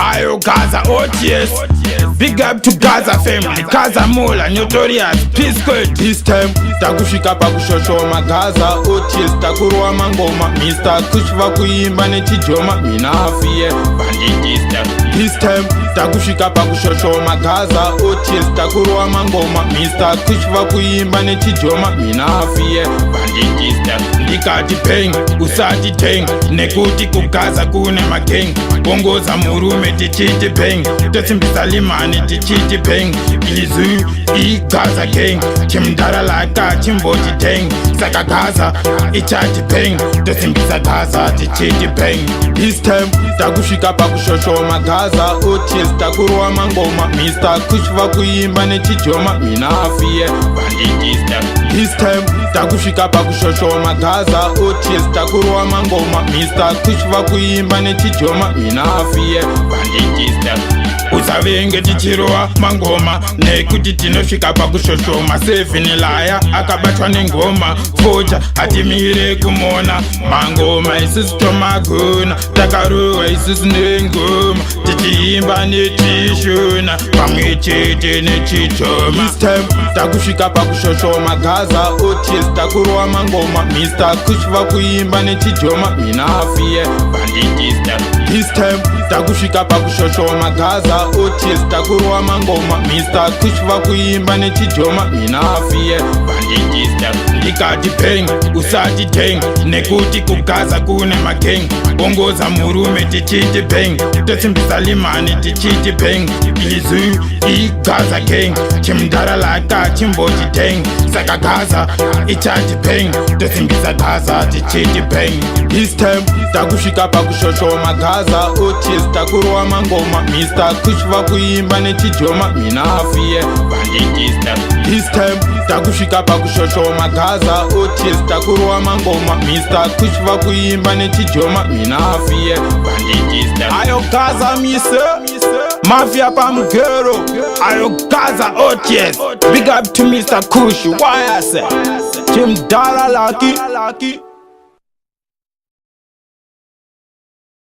Ayo Gaza OTS. Big up to Gaza family, Gaza Mola, Notorious, Peace Code. This time, takushika pakushoshoma Gaza OTS takurwa mangoma Mr. Kushva kuimba nechijoma mina afie Banditista. This time, takushika pakushoshoma Gaza OTS takurwa mangoma Mr. Kushva kuimba nechijoma mina afie Banditista. Ndikati peng, usati teng, nekuti kugaza kune mageng. Bongoza murume tichiti peng, tesimbisa limani tichiti peng. Izu, Gaza gang, chimdara laka chimboti teng. Saka Gaza, ichati peng, tesimbisa Gaza tichiti peng. This time, takushika pakushoshoma Gaza OTS takurwa mangoma Mr. Kushva kuimba nechijoma mina afie Banditista. This time, takushika pakushoshoma Gaza OTS takurwa mangoma Mr. Kushva kuimba nechijoma mina afie Banditista. Usavenge tichirowa mangoma nekuti tinosvika pakushoshoma. Sevinilaya akabatwa nengoma foja hatimire kumona mangoma isusu tomagona takarowa isusu nengoma tichiimba netishona pamwe chete nechijoma. This time, takusvika pakushoshoma Gaza OTS takurwa mangoma Mr. Kushva kuimba nechijoma mina afie Banditista. This time, takusvika pakushoshoma Gaza OTS takurwa mangoma Mr. Kushva kuimba nechijoma mina afie Banditista. Ndikati peng, usati teng, nekuti kugaza kune mageng. Bongoza murume tichiti peng, tesimbisa limani tichiti peng. Izu, Gaza gang, chimdara laka chimboti teng. Saka Gaza, ichati peng, tesimbisa Gaza tichiti peng. This time, takushika pakushoshoma Gaza OTS takurwa mangoma Mr. Kushva kuimba nechijoma mina afie Banditista. This time, takushika pakushoshoma Gaza OTS takurwa mangoma Mr. Kushva kuimba nechijoma mina afie Banditista. Ayo Gaza mise Mafia pamgero Ayo Gaza OTS. Big up to Mr. Kush. Why I say? Chimdara laki